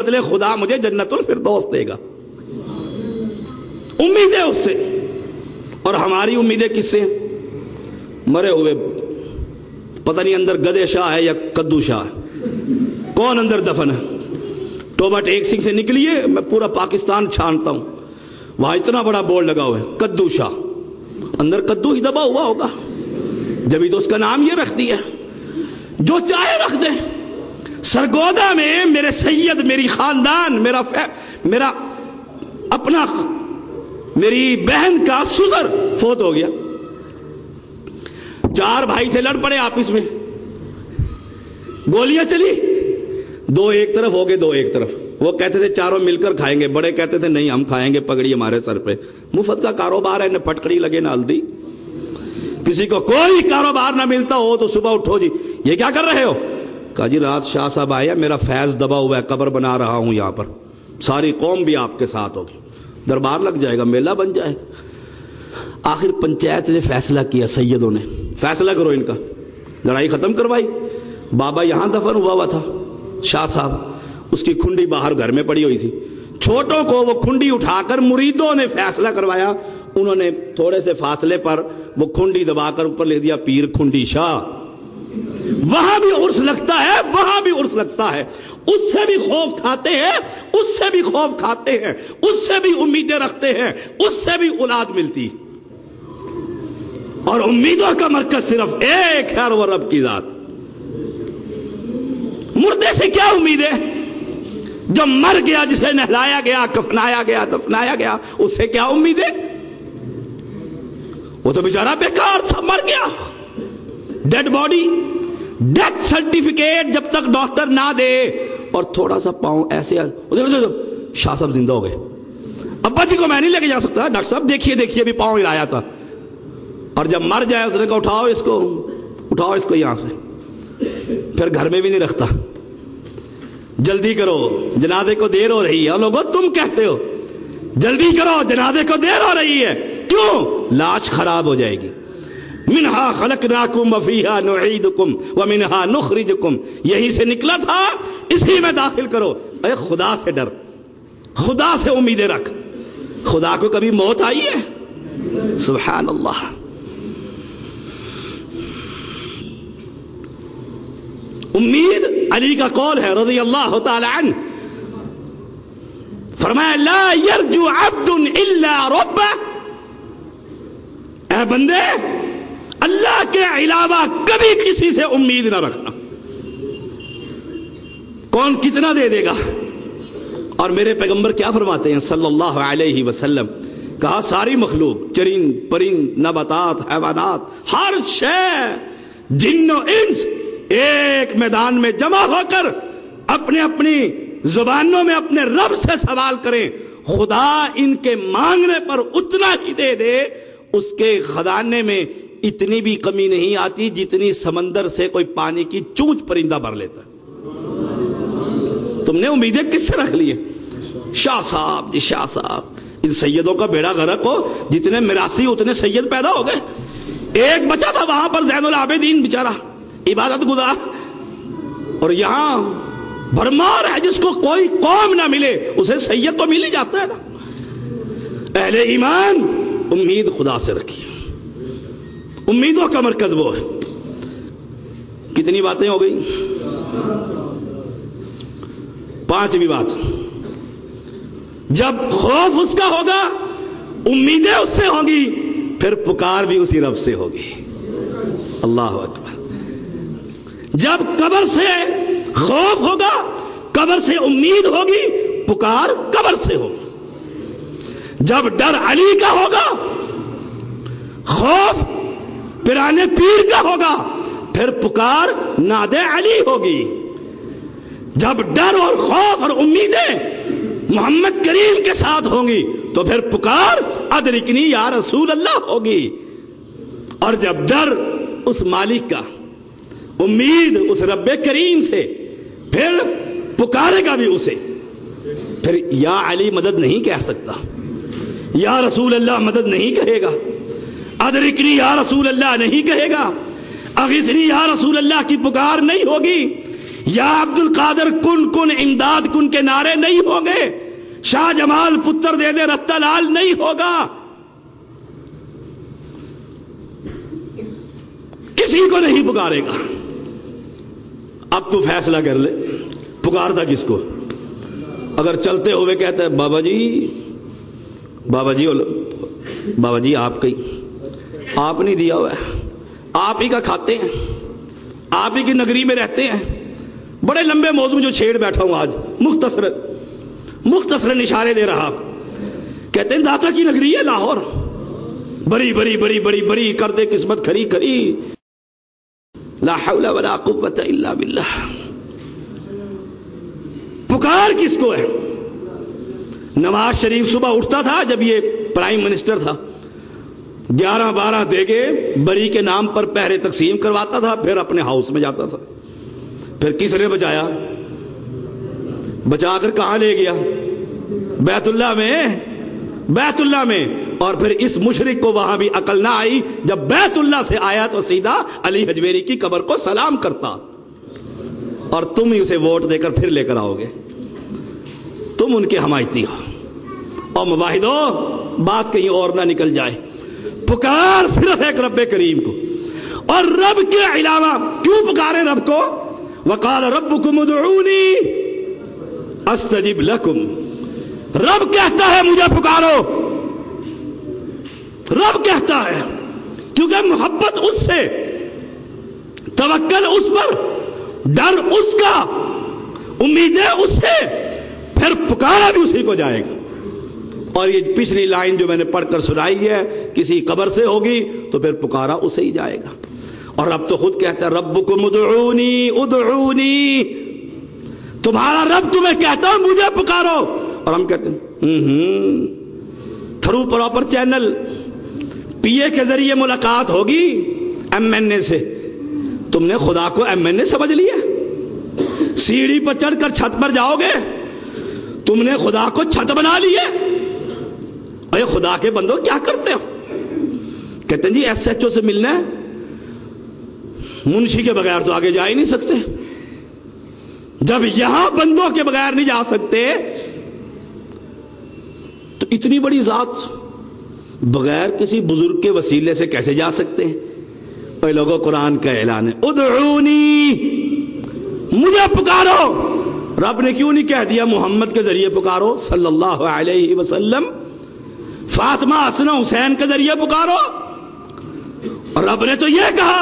بدلے خدا مجھے جنت الفردوس دے گا. امید ہے اس سے. اور ہماری امیدیں کس سے ہیں؟ مرے ہوئے پتہ نہیں اندر گدے شاہ ہے یا کدو شاہ ہے، کون اندر دفن ہے. توبہ ٹیک سنگھ سے نکلی ہے، میں پورا پاکستان چھانتا ہوں، وہاں اتنا بڑا بورڈ لگا ہوا ہے کدو شاہ. اندر کدو ہی دبا ہوا ہوگا، جبھی تو اس کا نام یہ رکھ دیا. جو چاہے رکھ دے. سرگودا میں میرے سید، میری خاندان، میرا اپنا میری بہن کا سزر فوت ہو گیا. 4 بھائی تھے، لڑ پڑے آپس میں، گولیاں چلی، 2 ایک طرف ہو گئے، 2 ایک طرف. وہ کہتے تھے چاروں مل کر کھائیں گے، بڑے کہتے تھے نہیں ہم کھائیں گے، پگڑی ہمارے سر پہ. مفت کا کاروبار ہے، نہ پٹکڑی لگے نہ ہلدی. کسی کو کوئی کاروبار نہ ملتا ہو تو صبح اٹھو جی یہ کیا کر رہے ہو؟ کہا جی رات شاہ صاحب آیا، میرا فیض دبا ہوا ہے، قبر بنا رہا ہوں یہاں پر، ساری قوم بھی آپ کے ساتھ ہوگی، دربار لگ جائے گا، میلہ بن جائے گا. آخر پنچایت نے فیصلہ کیا، سیدوں نے فیصلہ کرو ان کا، لڑائی ختم کروائی. بابا یہاں دفن ہوا تھا شاہ صاحب، اس کی کھنڈی باہر گھر میں پڑی ہوئی تھی. چھوٹوں کو وہ کھنڈی اٹھا کر مریدوں نے فیصلہ کروایا، انہوں نے تھوڑے سے فاصلے پر وہ کھنڈی دبا کر اوپر لے دیا پیر کھنڈی شاہ. وہاں بھی عرس لگتا ہے، وہاں بھی عرس لگتا ہے. اس سے بھی خوف کھاتے ہیں، اس سے بھی خوف کھاتے ہیں، اس سے بھی امیدیں رکھتے ہیں، اس سے بھی اولاد ملتی. اور امیدوں کا مرکز صرف ایک ہے، وہ رب کی ذات. مردے سے کیا امید ہے؟ جو مر گیا، جسے نہلایا گیا، کفنایا گیا، دفنایا گیا، اس سے کیا امید ہے؟ وہ تو بیچارہ بیکار تھا، مر گیا. ڈیڈ باڈی، ڈیتھ سرٹیفکیٹ جب تک ڈاکٹر نہ دے، اور تھوڑا سا پاؤں ایسے، شاہ صاحب زندہ ہو گئے. ابا جی کو میں نہیں لے کے جا سکتا، ڈاکٹر صاحب دیکھیے ابھی پاؤں ہلایا تھا. اور جب مر جائے اس نے کہا اٹھاؤ اس کو یہاں سے. پھر گھر میں بھی نہیں رکھتا. جلدی کرو جنازے کو دیر ہو رہی ہے. اور لوگوں تم کہتے ہو جلدی کرو جنازے کو دیر ہو رہی ہے، کیوں؟ لاش خراب ہو جائے گی. منہا خلقناکم وفیہا نعیدکم ومنہا نخرجکم، یہی سے نکلا تھا، اسی میں داخل کرو. اے خدا سے ڈر، خدا سے امیدیں رکھ. خدا کو کبھی موت آئی ہے؟ سبحان اللہ. امید علی کا قول ہے رضی اللہ تعالی عنہ، فرمایا لا یرجو عبد الا ربہ، اے بندے اللہ کے علاوہ کبھی کسی سے امید نہ رکھنا. کون کتنا دے دے گا؟ اور میرے پیغمبر کیا فرماتے ہیں صلی اللہ علیہ وسلم؟ کہا ساری مخلوق، چرند پرند نباتات حیوانات، ہر شے، جن و انس ایک میدان میں جمع ہو کر اپنی اپنی زبانوں میں اپنے رب سے سوال کریں، خدا ان کے مانگنے پر اتنا ہی دے دے. اس کے خزانے میں اتنی بھی کمی نہیں آتی جتنی سمندر سے کوئی پانی کی چونچ پرندہ بھر لیتا. تم نے امیدیں کس سے رکھ لی ہے؟ شاہ صاحب جی، شاہ صاحب. ان سیدوں کا بیڑا غرق ہو، جتنے میراثی اتنے سید پیدا ہو گئے. ایک بچا تھا وہاں پر زین العابدین بیچارہ عبادت گزار، اور یہاں بھرمار ہے جس کو کوئی قوم نہ ملے اسے سید تو مل ہی جاتا ہے نا. اہل ایمان امید خدا سے رکھیے، امیدوں کا مرکز وہ ہے. کتنی باتیں ہو گئی؟ 5ویں بات، جب خوف اس کا ہوگا، امیدیں اس سے ہوں گی، پھر پکار بھی اسی رب سے ہوگی. اللہ اکبر. جب قبر سے خوف ہوگا، قبر سے امید ہوگی، پکار قبر سے ہوگی. جب ڈر علی کا ہوگا، خوف پیرانے پیر کا ہوگا، پھر پکار ناد علی ہوگی. جب ڈر اور خوف اور امیدیں محمد کریم کے ساتھ ہوں گی تو پھر پکار ادرکنی یا رسول اللہ ہوگی. اور جب ڈر اس مالک کا، امید اس رب کریم سے، پھر پکارے گا بھی اسے. پھر یا علی مدد نہیں کہہ سکتا، یا رسول اللہ مدد نہیں کہے گا، ادرکنی یا رسول اللہ نہیں کہے گا، اغثنی یا رسول اللہ کی پکار نہیں ہوگی. یا عبد القادر کن کن امداد کن کے نعرے نہیں ہوں گے، شاہ جمال پتر دے دے رتا لال نہیں ہوگا، کسی کو نہیں پکارے گا۔ اب تو فیصلہ کر لے، پکارتا کس کو؟ اگر چلتے ہوئے کہتا ہے بابا جی آپ نہیں دیا ہوا ہے، آپ ہی کا کھاتے ہیں، آپ ہی کی نگری میں رہتے ہیں، بڑے لمبے موضوع جو چھیڑ بیٹھا ہوں آج، مختصر اشارے دے رہا، کہتے ہیں داتا کی نگری ہے لاہور، بڑی بڑی بڑی بڑی بڑی کر دے قسمت کھری کھری، لا حول ولا قوت الا باللہ۔ پکار کس کو ہے؟ نواز شریف صبح اٹھتا تھا جب یہ پرائم منسٹر تھا، 11-12 دیگے بری کے نام پر پہرے تقسیم کرواتا تھا، پھر اپنے ہاؤس میں جاتا تھا۔ پھر کس نے بچایا؟ بچا کر کہاں لے گیا؟ بیت اللہ میں۔ اور پھر اس مشرک کو وہاں بھی عقل نہ آئی، جب بیت اللہ سے آیا تو سیدھا علی حجویری کی قبر کو سلام کرتا، اور تم ہی اسے ووٹ دے کر پھر لے کر آؤ گے، تم ان کے حمایتی ہو۔ اور مواحدو، بات کہیں اور نہ نکل جائے، پکار صرف ایک رب کریم کو، اور رب کے علاوہ کیوں پکارے رب کو؟ وقال ربکم ادعونی استجب لکم، رب کہتا ہے مجھے پکارو، رب کہتا ہے، کیونکہ محبت اس سے، توکل اس پر، ڈر اس کا، امیدیں اس سے، پھر پکارا بھی اسی کو جائے گا۔ اور یہ پچھلی لائن جو میں نے پڑھ کر سنائی ہے، کسی قبر سے ہوگی تو پھر پکارا اسے ہی جائے گا۔ اور رب تو خود کہتا ہے ربکم ادعونی ادعونی، تمہارا رب تمہیں کہتا ہے مجھے پکارو، اور ہم کہتے ہیں تھرو پراپر چینل، پی اے کے ذریعے ملاقات ہوگی ایم این اے سے، تم نے خدا کو ایم این اے سمجھ لیا، سیڑھی پر چڑھ کر چھت پر جاؤ گے، تم نے خدا کو چھت بنا لیے۔ اے خدا کے بندو کیا کرتے ہو؟ کہتے ہیں جی ایس ایچ او سے ملنا ہے، منشی کے بغیر تو آگے جا ہی نہیں سکتے، جب یہاں بندوں کے بغیر نہیں جا سکتے تو اتنی بڑی ذات بغیر کسی بزرگ کے وسیلے سے کیسے جا سکتے ہیں؟ اے لوگوں، قرآن کا اعلان ہے ادعونی، مجھے پکارو۔ رب نے کیوں نہیں کہہ دیا محمد کے ذریعے پکارو صلی اللہ علیہ وسلم، فاطمہ حسن حسین کے ذریعے پکارو؟ اور رب نے تو یہ کہا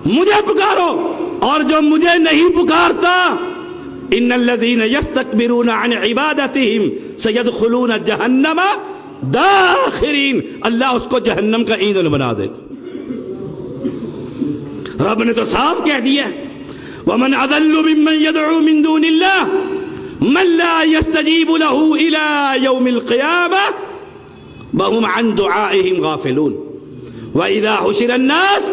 مجھے پکارو، اور جو مجھے نہیں پکارتا ان الذین یستکبرون عن عبادتہم سیدخلون جہنم داخرین، اللہ اس کو جہنم کا ایندھن بنا دے گا۔ رب نے تو صاف کہہ دیا وَمَنْ أَضَلُّ مِمَّنْ يَدْعُو مِن دُونِ اللَّهِ مَنْ لَا يَسْتَجِيبُ لَهُ إِلَى يَوْمِ الْقِيَامَةِ وَهُمْ عَنْ دُعَائِهِمْ غَافِلُونَ وَإِذَا حُشِرَ النَّاسُ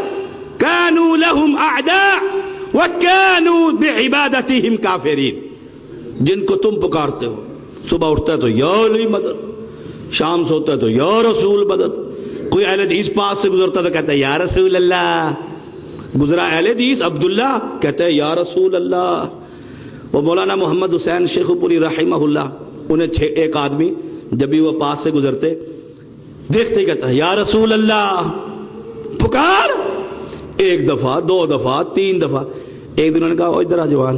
كَانُوا لَهُمْ أَعْدَاءَ وَكَانُوا بِعِبَادَتِهِمْ كَافِرِينَ۔ جن کو تم پکارتے ہو، صبح اٹھتا ہے تو یا علی مدد، شام سوتا ہے تو یا رسول مدد، کوئی اہل حدیث پاس سے گزرتا تو کہتا ہے یا رسول اللہ، گزرا اہل حدیث عبداللہ کہتا ہے یا رسول اللہ۔ وہ مولانا محمد حسین شیخ پوری رحمہ اللہ، انہیں ایک آدمی جب بھی وہ پاس سے گزرتے دیکھتے کہتا ہے یا رسول اللہ، پکار، ایک دفعہ، 2 دفعہ، 3 دفعہ۔ ایک دن انہوں نے کہا او ادھر آ جوان،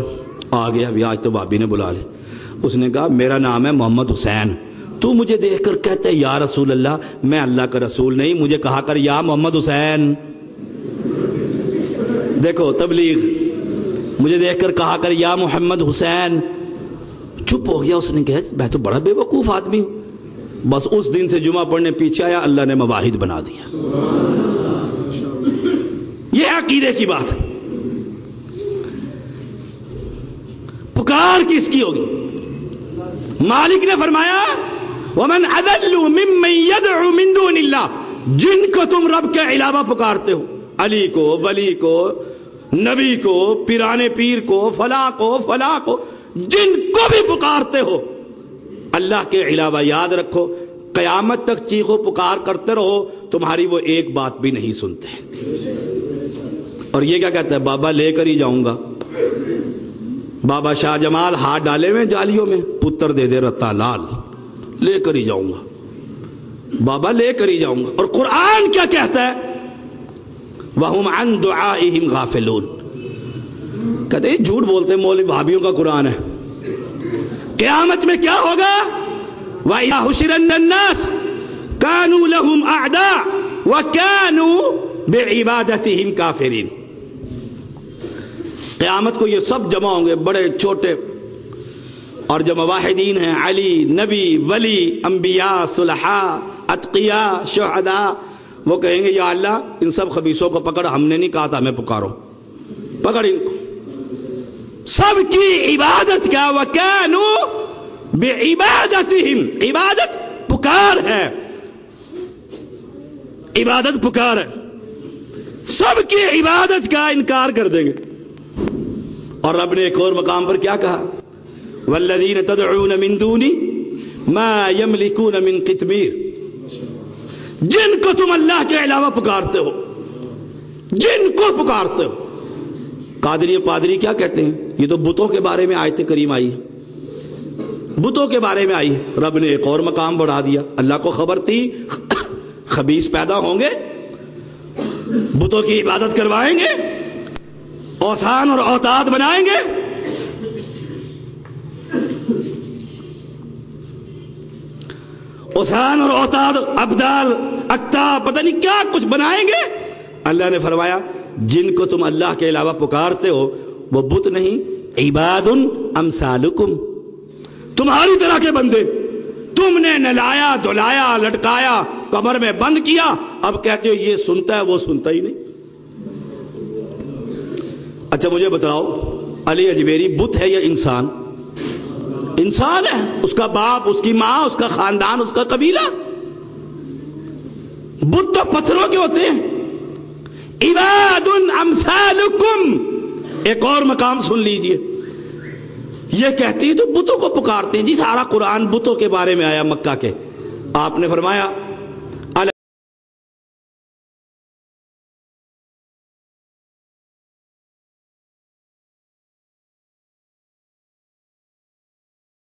آ گیا ابھی، آج تو بھابی نے بلا لی۔ اس نے کہا میرا نام ہے محمد حسین، تو مجھے دیکھ کر کہتے یا رسول اللہ، میں اللہ کا رسول نہیں، مجھے کہا کر یا محمد حسین۔ دیکھو تبلیغ، مجھے دیکھ کر کہا کر یا محمد حسین۔ چپ ہو گیا، اس نے کہا میں تو بڑا بے وقوف آدمی ہوں۔ بس اس دن سے جمعہ پڑھنے پیچھے آیا، اللہ نے مواحد بنا دیا۔ یہ عقیدے کی بات ہے۔ پکار کس کی ہوگی؟ مالک نے فرمایا وَمَنْ أَذَلُّ مِمَّنْ يَدْعُ مِن دُونِ اللَّهِ، جن کو تم رب کے علاوہ پکارتے ہو، علی کو، ولی کو، نبی کو، پیرانے پیر کو، فلاں کو، جن کو بھی پکارتے ہو اللہ کے علاوہ، یاد رکھو قیامت تک چیخو پکار کرتے رہو، تمہاری وہ ایک بات بھی نہیں سنتے۔ اور یہ کیا کہتا ہے؟ بابا لے کر ہی جاؤں گا، بابا شاہ جمال ہاتھ ڈالے ہوئے جالیوں میں، پتر دے دے رتا لال، لے کر ہی جاؤں گا بابا، لے کر ہی جاؤں گا۔ اور قرآن کیا کہتا ہے؟ وَهُمْ عَنْ دُعَائِهِمْ غَافِلُونَ، کہتے ہیں جھوٹ بولتے ہیں، مولوی وہابیوں کا قرآن ہے۔ قیامت میں کیا ہوگا؟ وَإِذَا حُشِرَ النَّاسُ كَانُوا لَهُمْ أَعْدَاءَ وَكَانُوا بِعِبَادَتِهِمْ كَافِرِينَ۔ قیامت کو یہ سب جمع ہوں گے، بڑے چھوٹے، اور جو مواحدین ہیں، علی، نبی، ولی، انبیاء، صلحاء، اتقیاء، شہداء، وہ کہیں گے یا اللہ ان سب خبیثوں کو پکڑ، ہم نے نہیں کہا تھا ہمیں پکارو، پکڑ ان کو۔ سب کی عبادت کا وَكَانُوا بِعِبَادَتِهِمْ، عبادت پکار ہے، عبادت پکار ہے، سب کی عبادت کا انکار کر دیں گے۔ اور رب نے ایک اور مقام پر کیا کہا؟ وَالَّذِينَ تَدْعُونَ مِن دُونِي مَا يَمْلِكُونَ مِن قِطْمِيرٍ، جن کو تم اللہ کے علاوہ پکارتے ہو، جن کو پکارتے ہو۔ قادری پادری کیا کہتے ہیں؟ یہ تو بتوں کے بارے میں آیت کریم آئی ہے، بتوں کے بارے میں آئی۔ رب نے ایک اور مقام بڑھا دیا، اللہ کو خبر تھی خبیث پیدا ہوں گے، بتوں کی عبادت کروائیں گے، اوثان اور اوتاد بنائیں گے۔ اوثان اور اوتاد، ابدال، اکتاب، پتہ نہیں کیا کچھ بنائیں گے۔ اللہ نے فرمایا جن کو تم اللہ کے علاوہ پکارتے ہو وہ بت نہیں، عباد امثالکم، تمہاری طرح کے بندے، تم نے نلایا، دلایا، لٹکایا، قبر میں بند کیا، اب کہتے ہو یہ سنتا ہے، وہ سنتا ہی نہیں۔ اچھا مجھے بتاؤ، علی اجمیری بت ہے یا انسان؟ انسان ہے، اس کا باپ، اس کی ماں، اس کا خاندان، اس کا قبیلہ۔ بت تو پتھروں کے ہوتے ہیں۔ عباد امثالکم، ایک اور مقام سن لیجئے، یہ کہتی ہے تو بتوں کو پکارتے ہیں جی، سارا قرآن بتوں کے بارے میں آیا مکہ کے۔ آپ نے فرمایا